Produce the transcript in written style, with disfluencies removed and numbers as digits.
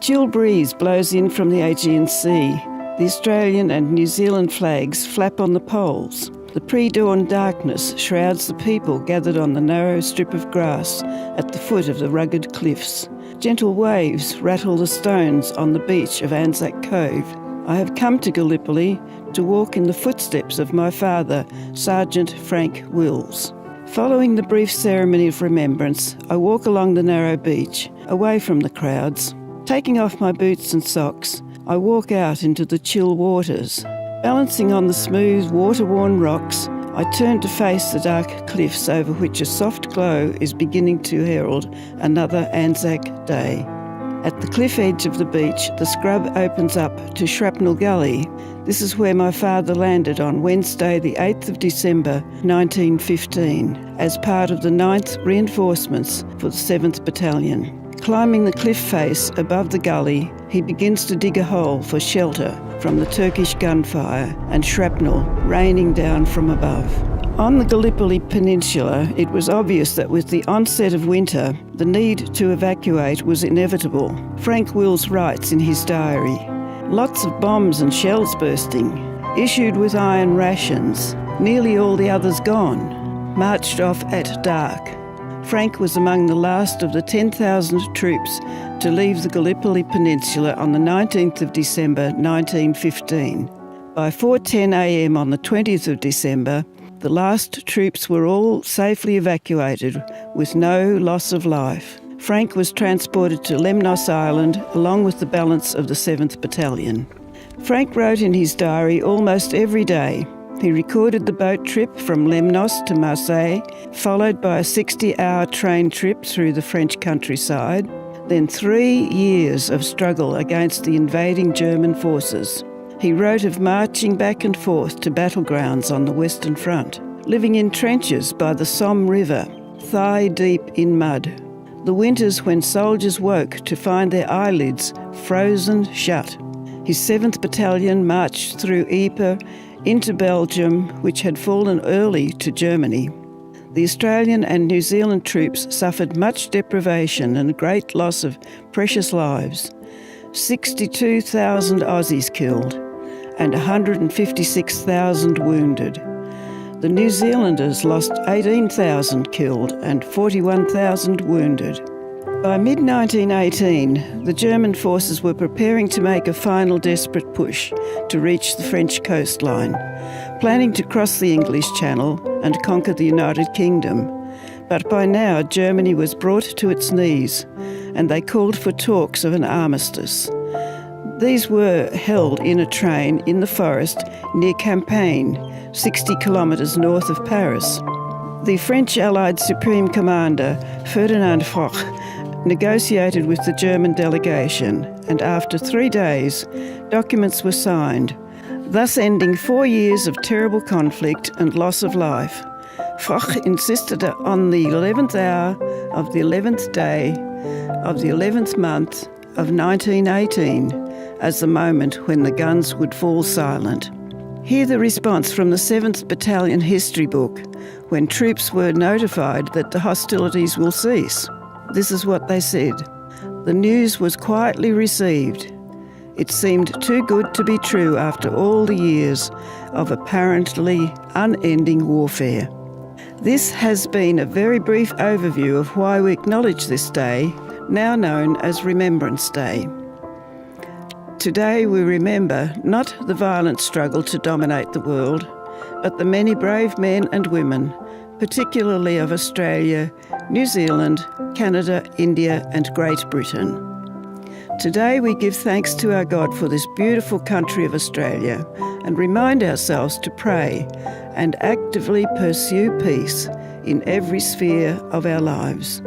chill breeze blows in from the Aegean Sea. The Australian and New Zealand flags flap on the poles. The pre-dawn darkness shrouds the people gathered on the narrow strip of grass at the foot of the rugged cliffs. Gentle waves rattle the stones on the beach of Anzac Cove. I have come to Gallipoli to walk in the footsteps of my father, Sgt Frank Wills. Following the brief ceremony of remembrance, I walk along the narrow beach, away from the crowds. Taking off my boots and socks, I walk out into the chill waters. Balancing on the smooth, water-worn rocks, I turn to face the dark cliffs over which a soft glow is beginning to herald another Anzac Day. At the cliff edge of the beach, the scrub opens up to Shrapnel Gully. This is where my father landed on Wednesday, the 8th of December, 1915, as part of the 9th Reinforcements for the 7th Battalion. Climbing the cliff face above the gully, he begins to dig a hole for shelter from the Turkish gunfire and shrapnel raining down from above. On the Gallipoli Peninsula, it was obvious that with the onset of winter, the need to evacuate was inevitable. Frank Wills writes in his diary, "Lots of bombs and shells bursting, issued with iron rations, nearly all the others gone, marched off at dark." Frank was among the last of the 10,000 troops to leave the Gallipoli Peninsula on the 19th of December 1915. By 4:10 a.m. on the 20th of December, the last troops were all safely evacuated with no loss of life. Frank was transported to Lemnos Island along with the balance of the 7th Battalion. Frank wrote in his diary almost every day. He recorded the boat trip from Lemnos to Marseille, followed by a 60-hour train trip through the French countryside, then 3 years of struggle against the invading German forces. He wrote of marching back and forth to battlegrounds on the Western Front, living in trenches by the Somme River, thigh-deep in mud. The winters when soldiers woke to find their eyelids frozen shut. His 7th Battalion marched through Ypres into Belgium, which had fallen early to Germany. The Australian and New Zealand troops suffered much deprivation and great loss of precious lives. 62,000 Aussies killed and 156,000 wounded. The New Zealanders lost 18,000 killed and 41,000 wounded. By mid-1918, the German forces were preparing to make a final desperate push to reach the French coastline, planning to cross the English Channel and conquer the United Kingdom. But by now, Germany was brought to its knees, and they called for talks of an armistice. These were held in a train in the forest near Campagne, 60 kilometres north of Paris. The French Allied Supreme Commander, Ferdinand Foch, negotiated with the German delegation, and after 3 days, documents were signed, thus ending 4 years of terrible conflict and loss of life. Foch insisted on the 11th hour of the 11th day of the 11th month of 1918 as the moment when the guns would fall silent. Hear the response from the 7th Battalion history book when troops were notified that the hostilities will cease. This is what they said. The news was quietly received. It seemed too good to be true after all the years of apparently unending warfare. This has been a very brief overview of why we acknowledge this day, now known as Remembrance Day. Today we remember not the violent struggle to dominate the world, but the many brave men and women, particularly of Australia, New Zealand, Canada, India and Great Britain. Today we give thanks to our God for this beautiful country of Australia and remind ourselves to pray and actively pursue peace in every sphere of our lives.